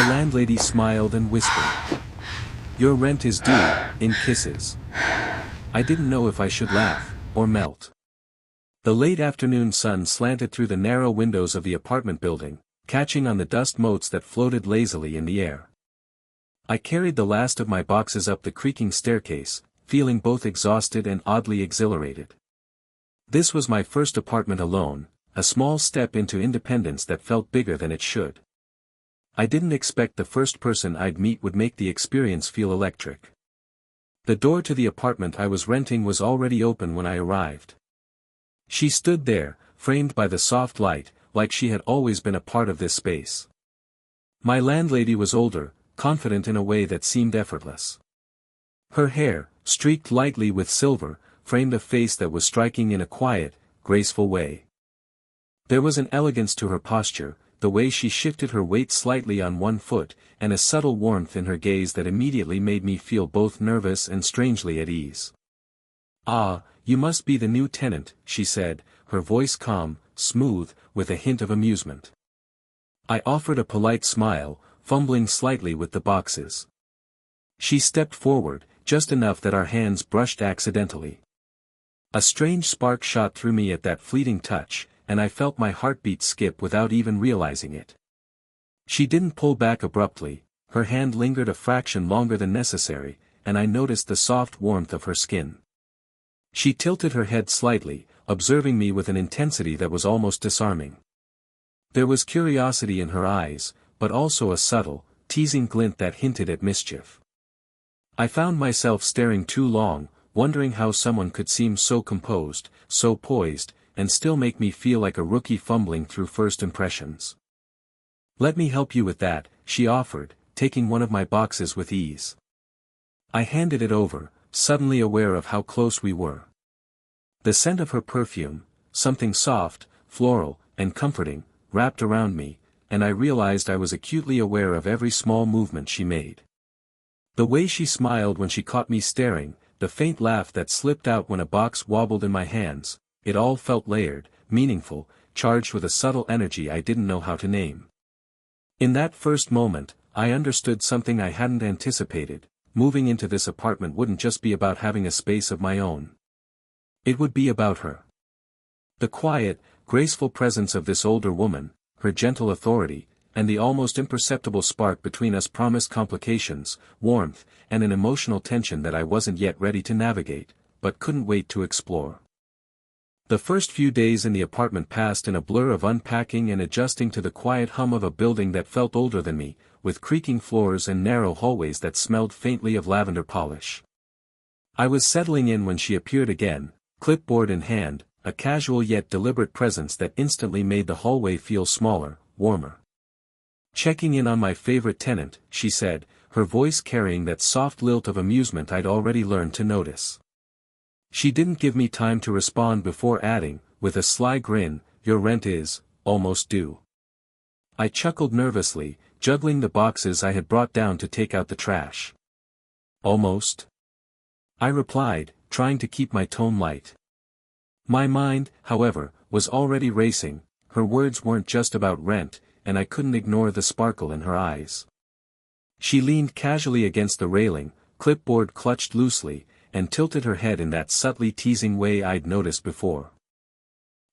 My landlady smiled and whispered, "Your rent is due," in kisses. I didn't know if I should laugh, or melt. The late afternoon sun slanted through the narrow windows of the apartment building, catching on the dust motes that floated lazily in the air. I carried the last of my boxes up the creaking staircase, feeling both exhausted and oddly exhilarated. This was my first apartment alone, a small step into independence that felt bigger than it should. I didn't expect the first person I'd meet would make the experience feel electric. The door to the apartment I was renting was already open when I arrived. She stood there, framed by the soft light, like she had always been a part of this space. My landlady was older, confident in a way that seemed effortless. Her hair, streaked lightly with silver, framed a face that was striking in a quiet, graceful way. There was an elegance to her posture, the way she shifted her weight slightly on one foot, and a subtle warmth in her gaze that immediately made me feel both nervous and strangely at ease. "Ah, you must be the new tenant," she said, her voice calm, smooth, with a hint of amusement. I offered a polite smile, fumbling slightly with the boxes. She stepped forward, just enough that our hands brushed accidentally. A strange spark shot through me at that fleeting touch, and I felt my heartbeat skip without even realizing it. She didn't pull back abruptly, her hand lingered a fraction longer than necessary, and I noticed the soft warmth of her skin. She tilted her head slightly, observing me with an intensity that was almost disarming. There was curiosity in her eyes, but also a subtle, teasing glint that hinted at mischief. I found myself staring too long, wondering how someone could seem so composed, so poised, and still make me feel like a rookie fumbling through first impressions. "Let me help you with that," she offered, taking one of my boxes with ease. I handed it over, suddenly aware of how close we were. The scent of her perfume, something soft, floral, and comforting, wrapped around me, and I realized I was acutely aware of every small movement she made. The way she smiled when she caught me staring, the faint laugh that slipped out when a box wobbled in my hands, it all felt layered, meaningful, charged with a subtle energy I didn't know how to name. In that first moment, I understood something I hadn't anticipated. Moving into this apartment wouldn't just be about having a space of my own. It would be about her. The quiet, graceful presence of this older woman, her gentle authority, and the almost imperceptible spark between us promised complications, warmth, and an emotional tension that I wasn't yet ready to navigate, but couldn't wait to explore. The first few days in the apartment passed in a blur of unpacking and adjusting to the quiet hum of a building that felt older than me, with creaking floors and narrow hallways that smelled faintly of lavender polish. I was settling in when she appeared again, clipboard in hand, a casual yet deliberate presence that instantly made the hallway feel smaller, warmer. "Checking in on my favorite tenant," she said, her voice carrying that soft lilt of amusement I'd already learned to notice. She didn't give me time to respond before adding, with a sly grin, "Your rent is almost due." I chuckled nervously, juggling the boxes I had brought down to take out the trash. "Almost?" I replied, trying to keep my tone light. My mind, however, was already racing. Her words weren't just about rent, and I couldn't ignore the sparkle in her eyes. She leaned casually against the railing, clipboard clutched loosely, and tilted her head in that subtly teasing way I'd noticed before.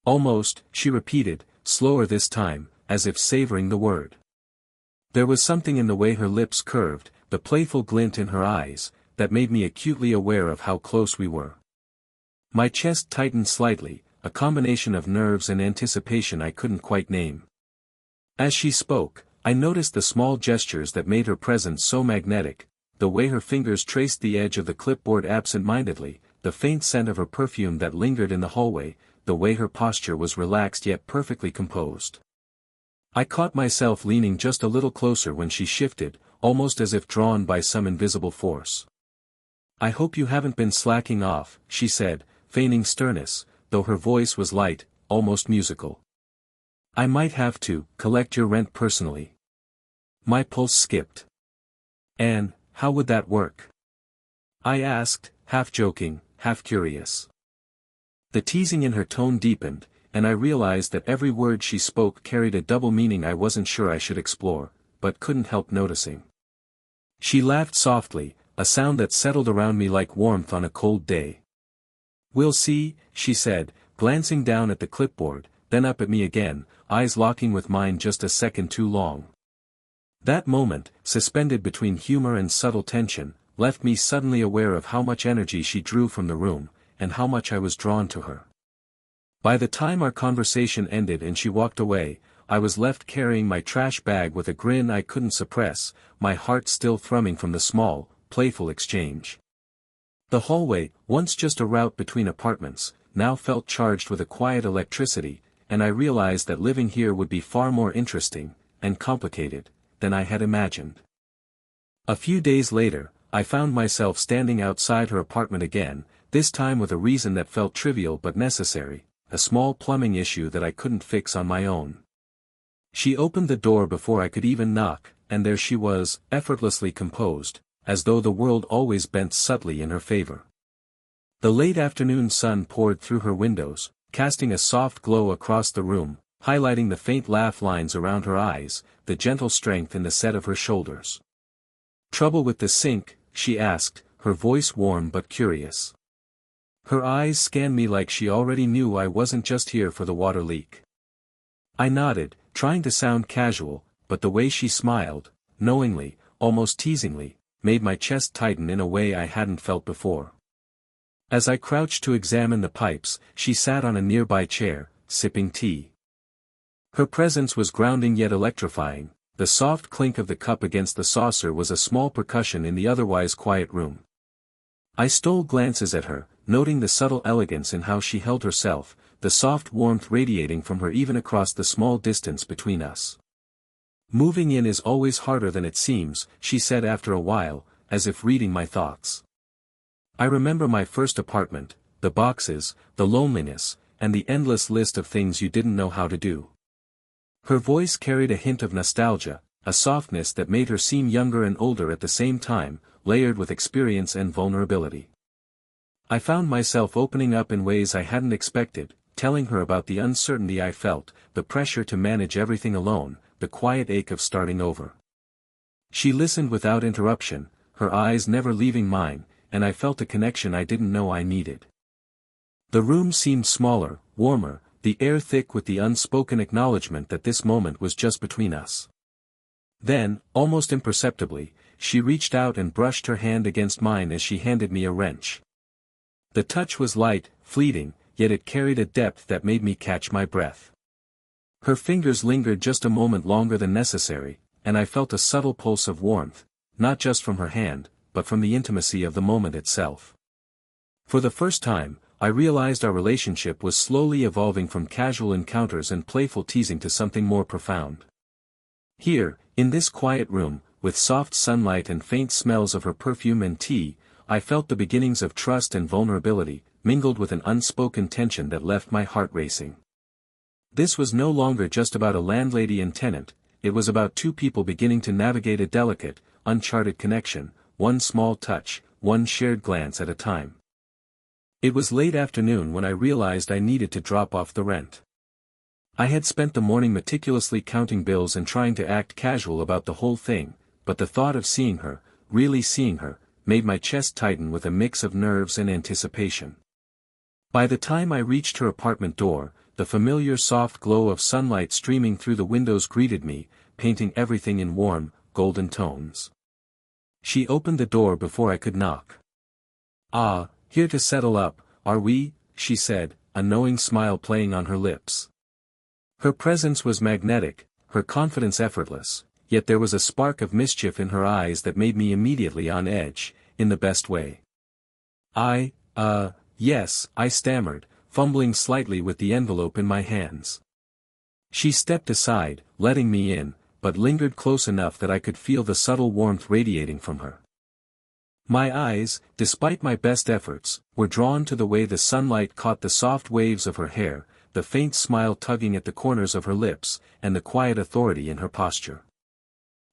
"Almost," she repeated, slower this time, as if savoring the word. There was something in the way her lips curved, the playful glint in her eyes, that made me acutely aware of how close we were. My chest tightened slightly, a combination of nerves and anticipation I couldn't quite name. As she spoke, I noticed the small gestures that made her presence so magnetic, the way her fingers traced the edge of the clipboard absent-mindedly, the faint scent of her perfume that lingered in the hallway, the way her posture was relaxed yet perfectly composed. I caught myself leaning just a little closer when she shifted, almost as if drawn by some invisible force. "I hope you haven't been slacking off," she said, feigning sternness, though her voice was light, almost musical. "I might have to collect your rent personally." My pulse skipped. "And how would that work?" I asked, half joking, half curious. The teasing in her tone deepened, and I realized that every word she spoke carried a double meaning I wasn't sure I should explore. but couldn't help noticing. She laughed softly, a sound that settled around me like warmth on a cold day. "We'll see," she said, glancing down at the clipboard, then up at me again, eyes locking with mine just a second too long. That moment, suspended between humor and subtle tension, left me suddenly aware of how much energy she drew from the room, and how much I was drawn to her. By the time our conversation ended and she walked away, I was left carrying my trash bag with a grin I couldn't suppress, my heart still thrumming from the small, playful exchange. The hallway, once just a route between apartments, now felt charged with a quiet electricity, and I realized that living here would be far more interesting, and complicated, than I had imagined. A few days later, I found myself standing outside her apartment again, this time with a reason that felt trivial but necessary, a small plumbing issue that I couldn't fix on my own. She opened the door before I could even knock, and there she was, effortlessly composed, as though the world always bent subtly in her favor. The late afternoon sun poured through her windows, casting a soft glow across the room, highlighting the faint laugh lines around her eyes, the gentle strength in the set of her shoulders. "Trouble with the sink?" she asked, her voice warm but curious. Her eyes scanned me like she already knew I wasn't just here for the water leak. I nodded, trying to sound casual, but the way she smiled, knowingly, almost teasingly, made my chest tighten in a way I hadn't felt before. As I crouched to examine the pipes, she sat on a nearby chair, sipping tea. Her presence was grounding yet electrifying. The soft clink of the cup against the saucer was a small percussion in the otherwise quiet room. I stole glances at her, noting the subtle elegance in how she held herself, the soft warmth radiating from her even across the small distance between us. "Moving in is always harder than it seems," she said after a while, as if reading my thoughts. "I remember my first apartment, the boxes, the loneliness, and the endless list of things you didn't know how to do." Her voice carried a hint of nostalgia, a softness that made her seem younger and older at the same time, layered with experience and vulnerability. I found myself opening up in ways I hadn't expected, telling her about the uncertainty I felt, the pressure to manage everything alone, the quiet ache of starting over. She listened without interruption, her eyes never leaving mine, and I felt a connection I didn't know I needed. The room seemed smaller, warmer, the air thick with the unspoken acknowledgement that this moment was just between us. Then, almost imperceptibly, she reached out and brushed her hand against mine as she handed me a wrench. The touch was light, fleeting, yet it carried a depth that made me catch my breath. Her fingers lingered just a moment longer than necessary, and I felt a subtle pulse of warmth, not just from her hand, but from the intimacy of the moment itself. For the first time, I realized our relationship was slowly evolving from casual encounters and playful teasing to something more profound. Here, in this quiet room, with soft sunlight and faint smells of her perfume and tea, I felt the beginnings of trust and vulnerability, mingled with an unspoken tension that left my heart racing. This was no longer just about a landlady and tenant, it was about two people beginning to navigate a delicate, uncharted connection, one small touch, one shared glance at a time. It was late afternoon when I realized I needed to drop off the rent. I had spent the morning meticulously counting bills and trying to act casual about the whole thing, but the thought of seeing her, really seeing her, made my chest tighten with a mix of nerves and anticipation. By the time I reached her apartment door, the familiar soft glow of sunlight streaming through the windows greeted me, painting everything in warm, golden tones. She opened the door before I could knock. "Ah, here to settle up, are we?" she said, a knowing smile playing on her lips. Her presence was magnetic, her confidence effortless, yet there was a spark of mischief in her eyes that made me immediately on edge, in the best way. Yes," I stammered, fumbling slightly with the envelope in my hands. She stepped aside, letting me in, but lingered close enough that I could feel the subtle warmth radiating from her. My eyes, despite my best efforts, were drawn to the way the sunlight caught the soft waves of her hair, the faint smile tugging at the corners of her lips, and the quiet authority in her posture.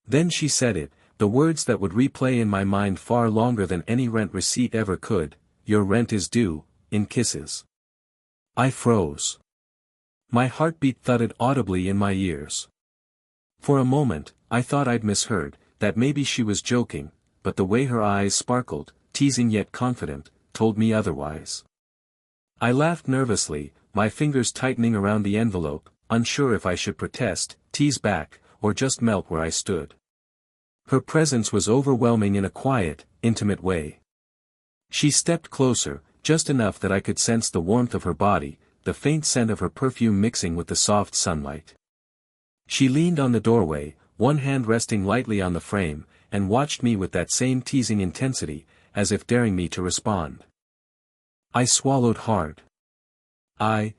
Then she said it, the words that would replay in my mind far longer than any rent receipt ever could: "Your rent is due," in kisses. I froze. My heartbeat thudded audibly in my ears. For a moment, I thought I'd misheard, that maybe she was joking, but the way her eyes sparkled, teasing yet confident, told me otherwise. I laughed nervously, my fingers tightening around the envelope, unsure if I should protest, tease back, or just melt where I stood. Her presence was overwhelming in a quiet, intimate way. She stepped closer, just enough that I could sense the warmth of her body, the faint scent of her perfume mixing with the soft sunlight. She leaned on the doorway, one hand resting lightly on the frame, and watched me with that same teasing intensity, as if daring me to respond. I swallowed hard. I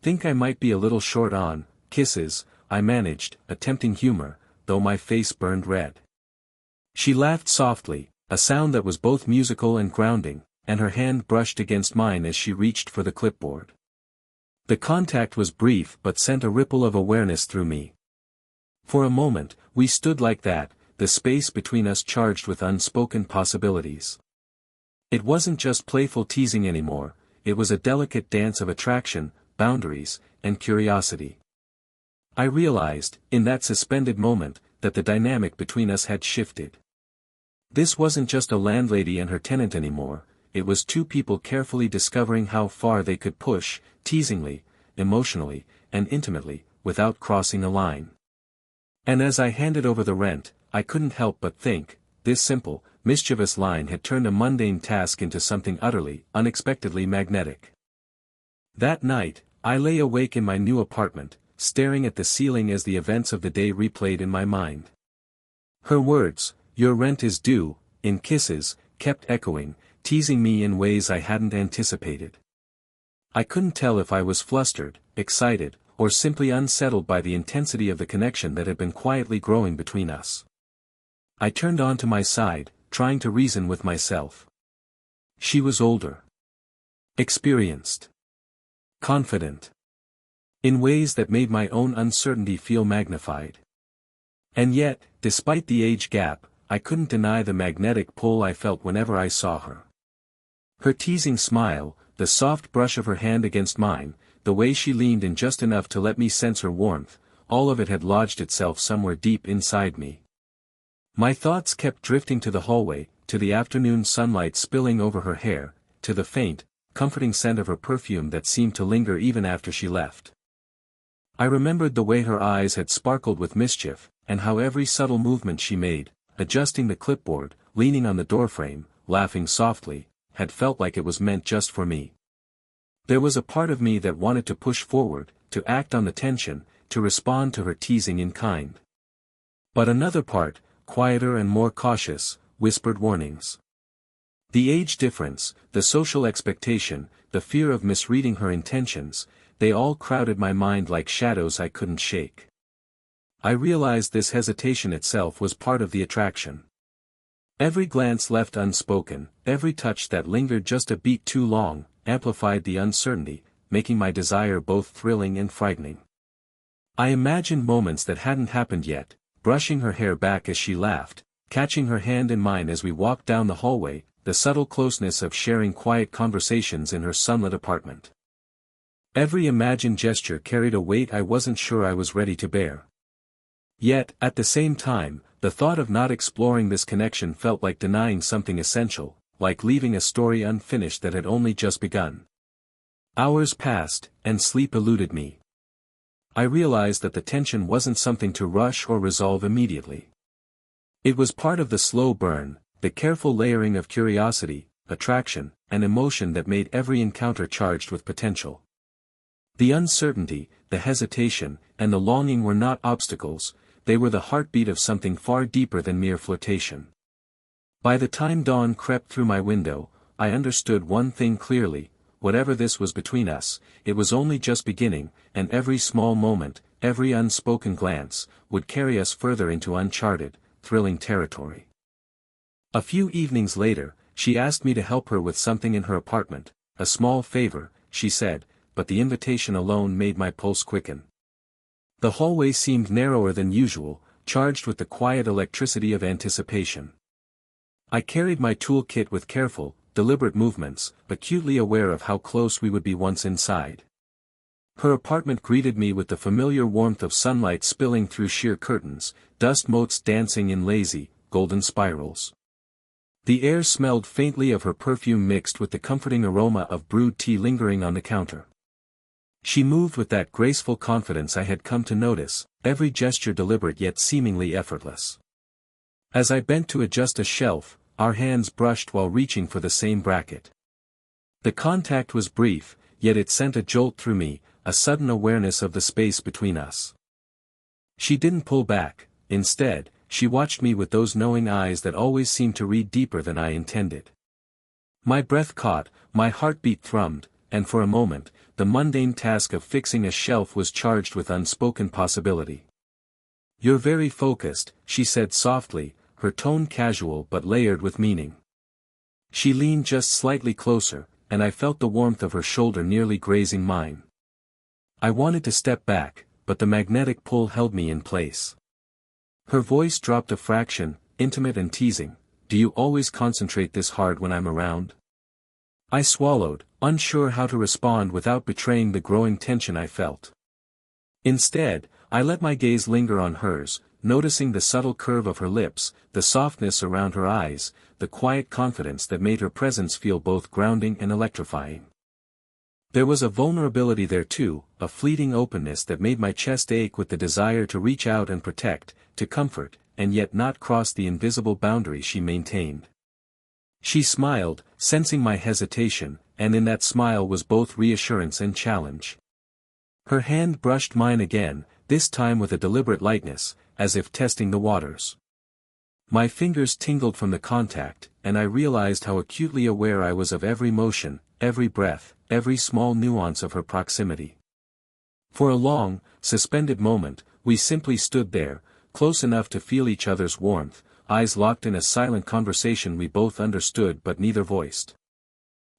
think I might be a little short on kisses, I managed, attempting humor, though my face burned red. She laughed softly, a sound that was both musical and grounding, and her hand brushed against mine as she reached for the clipboard. The contact was brief but sent a ripple of awareness through me. For a moment, we stood like that, the space between us charged with unspoken possibilities. It wasn't just playful teasing anymore, it was a delicate dance of attraction, boundaries, and curiosity. I realized, in that suspended moment, that the dynamic between us had shifted. This wasn't just a landlady and her tenant anymore, it was two people carefully discovering how far they could push, teasingly, emotionally, and intimately, without crossing a line. And as I handed over the rent, I couldn't help but think, this simple, mischievous line had turned a mundane task into something utterly, unexpectedly magnetic. That night, I lay awake in my new apartment, staring at the ceiling as the events of the day replayed in my mind. Her words, "Your rent is due," in kisses, kept echoing, teasing me in ways I hadn't anticipated. I couldn't tell if I was flustered, excited, or simply unsettled by the intensity of the connection that had been quietly growing between us. I turned onto my side, trying to reason with myself. She was older. Experienced. Confident. In ways that made my own uncertainty feel magnified. And yet, despite the age gap, I couldn't deny the magnetic pull I felt whenever I saw her. Her teasing smile, the soft brush of her hand against mine, the way she leaned in just enough to let me sense her warmth, all of it had lodged itself somewhere deep inside me. My thoughts kept drifting to the hallway, to the afternoon sunlight spilling over her hair, to the faint, comforting scent of her perfume that seemed to linger even after she left. I remembered the way her eyes had sparkled with mischief, and how every subtle movement she made, adjusting the clipboard, leaning on the doorframe, laughing softly, had felt like it was meant just for me. There was a part of me that wanted to push forward, to act on the tension, to respond to her teasing in kind. But another part, quieter and more cautious, whispered warnings. The age difference, the social expectation, the fear of misreading her intentions, they all crowded my mind like shadows I couldn't shake. I realized this hesitation itself was part of the attraction. Every glance left unspoken, every touch that lingered just a beat too long, amplified the uncertainty, making my desire both thrilling and frightening. I imagined moments that hadn't happened yet, brushing her hair back as she laughed, catching her hand in mine as we walked down the hallway, the subtle closeness of sharing quiet conversations in her sunlit apartment. Every imagined gesture carried a weight I wasn't sure I was ready to bear. Yet, at the same time, the thought of not exploring this connection felt like denying something essential, like leaving a story unfinished that had only just begun. Hours passed, and sleep eluded me. I realized that the tension wasn't something to rush or resolve immediately. It was part of the slow burn, the careful layering of curiosity, attraction, and emotion that made every encounter charged with potential. The uncertainty, the hesitation, and the longing were not obstacles, they were the heartbeat of something far deeper than mere flirtation. By the time dawn crept through my window, I understood one thing clearly: whatever this was between us, it was only just beginning, and every small moment, every unspoken glance, would carry us further into uncharted, thrilling territory. A few evenings later, she asked me to help her with something in her apartment, a small favor, she said, but the invitation alone made my pulse quicken. The hallway seemed narrower than usual, charged with the quiet electricity of anticipation. I carried my toolkit with careful, deliberate movements, acutely aware of how close we would be once inside. Her apartment greeted me with the familiar warmth of sunlight spilling through sheer curtains, dust motes dancing in lazy, golden spirals. The air smelled faintly of her perfume mixed with the comforting aroma of brewed tea lingering on the counter. She moved with that graceful confidence I had come to notice, every gesture deliberate yet seemingly effortless. As I bent to adjust a shelf, our hands brushed while reaching for the same bracket. The contact was brief, yet it sent a jolt through me, a sudden awareness of the space between us. She didn't pull back, instead, she watched me with those knowing eyes that always seemed to read deeper than I intended. My breath caught, my heartbeat thrummed, and for a moment, the mundane task of fixing a shelf was charged with unspoken possibility. "You're very focused," she said softly, her tone casual but layered with meaning. She leaned just slightly closer, and I felt the warmth of her shoulder nearly grazing mine. I wanted to step back, but the magnetic pull held me in place. Her voice dropped a fraction, intimate and teasing. "Do you always concentrate this hard when I'm around?" I swallowed, unsure how to respond without betraying the growing tension I felt. Instead, I let my gaze linger on hers, noticing the subtle curve of her lips, the softness around her eyes, the quiet confidence that made her presence feel both grounding and electrifying. There was a vulnerability there too, a fleeting openness that made my chest ache with the desire to reach out and protect, to comfort, and yet not cross the invisible boundary she maintained. She smiled, sensing my hesitation, and in that smile was both reassurance and challenge. Her hand brushed mine again, this time with a deliberate lightness, as if testing the waters. My fingers tingled from the contact, and I realized how acutely aware I was of every motion, every breath, every small nuance of her proximity. For a long, suspended moment, we simply stood there, close enough to feel each other's warmth, eyes locked in a silent conversation we both understood but neither voiced.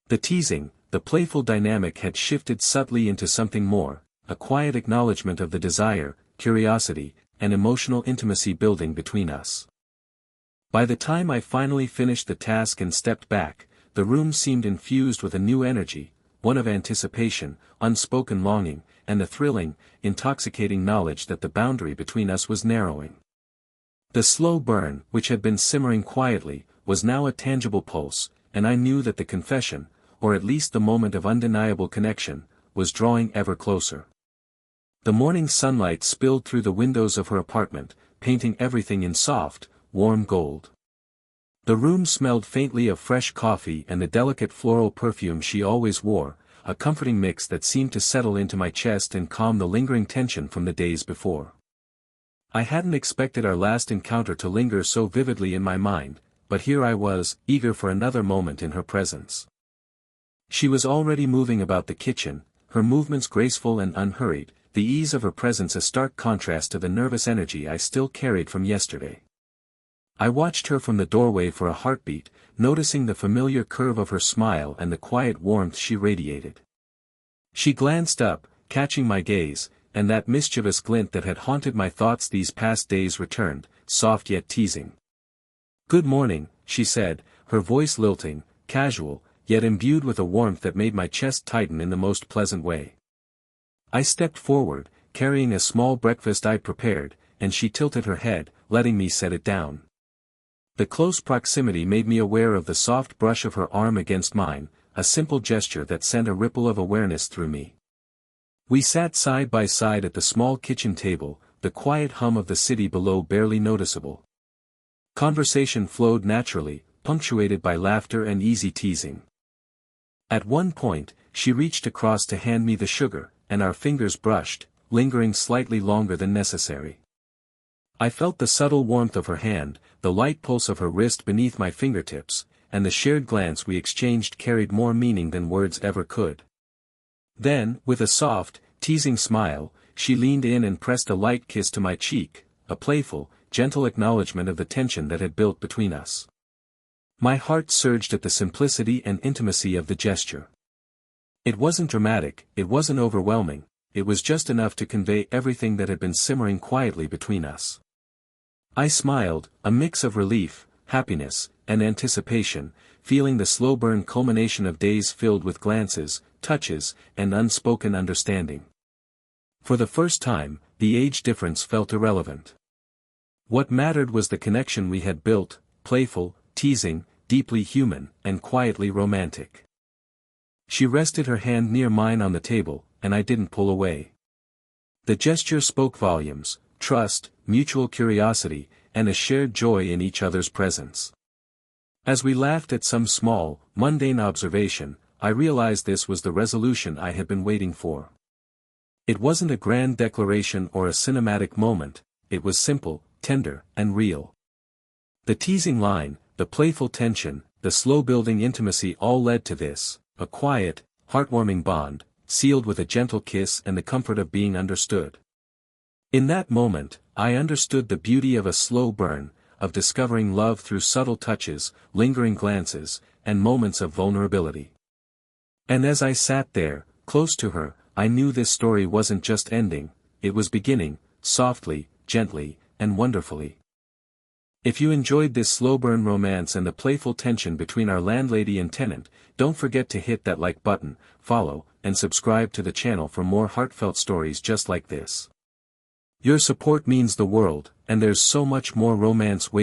The teasing, the playful dynamic had shifted subtly into something more, a quiet acknowledgement of the desire, curiosity, and emotional intimacy building between us. By the time I finally finished the task and stepped back, the room seemed infused with a new energy, one of anticipation, unspoken longing, and the thrilling, intoxicating knowledge that the boundary between us was narrowing. The slow burn, which had been simmering quietly, was now a tangible pulse, and I knew that the confession, or at least the moment of undeniable connection, was drawing ever closer. The morning sunlight spilled through the windows of her apartment, painting everything in soft, warm gold. The room smelled faintly of fresh coffee and the delicate floral perfume she always wore, a comforting mix that seemed to settle into my chest and calm the lingering tension from the days before. I hadn't expected our last encounter to linger so vividly in my mind, but here I was, eager for another moment in her presence. She was already moving about the kitchen, her movements graceful and unhurried, the ease of her presence a stark contrast to the nervous energy I still carried from yesterday. I watched her from the doorway for a heartbeat, noticing the familiar curve of her smile and the quiet warmth she radiated. She glanced up, catching my gaze, and that mischievous glint that had haunted my thoughts these past days returned, soft yet teasing. "Good morning," she said, her voice lilting, casual, yet imbued with a warmth that made my chest tighten in the most pleasant way. I stepped forward, carrying a small breakfast I'd prepared, and she tilted her head, letting me set it down. The close proximity made me aware of the soft brush of her arm against mine, a simple gesture that sent a ripple of awareness through me. We sat side by side at the small kitchen table, the quiet hum of the city below barely noticeable. Conversation flowed naturally, punctuated by laughter and easy teasing. At one point, she reached across to hand me the sugar, and our fingers brushed, lingering slightly longer than necessary. I felt the subtle warmth of her hand, the light pulse of her wrist beneath my fingertips, and the shared glance we exchanged carried more meaning than words ever could. Then, with a soft, teasing smile, she leaned in and pressed a light kiss to my cheek, a playful, gentle acknowledgement of the tension that had built between us. My heart surged at the simplicity and intimacy of the gesture. It wasn't dramatic, it wasn't overwhelming, it was just enough to convey everything that had been simmering quietly between us. I smiled, a mix of relief, happiness, and anticipation, feeling the slow burn culmination of days filled with glances, touches, and unspoken understanding. For the first time, the age difference felt irrelevant. What mattered was the connection we had built, playful, teasing, deeply human, and quietly romantic. She rested her hand near mine on the table, and I didn't pull away. The gesture spoke volumes: trust, mutual curiosity, and a shared joy in each other's presence. As we laughed at some small, mundane observation, I realized this was the resolution I had been waiting for. It wasn't a grand declaration or a cinematic moment, it was simple, tender, and real. The teasing line, the playful tension, the slow-building intimacy all led to this, a quiet, heartwarming bond, sealed with a gentle kiss and the comfort of being understood. In that moment, I understood the beauty of a slow burn, of discovering love through subtle touches, lingering glances, and moments of vulnerability. And as I sat there, close to her, I knew this story wasn't just ending, it was beginning, softly, gently, and wonderfully. If you enjoyed this slow burn romance and the playful tension between our landlady and tenant, don't forget to hit that like button, follow, and subscribe to the channel for more heartfelt stories just like this. Your support means the world, and there's so much more romance waiting.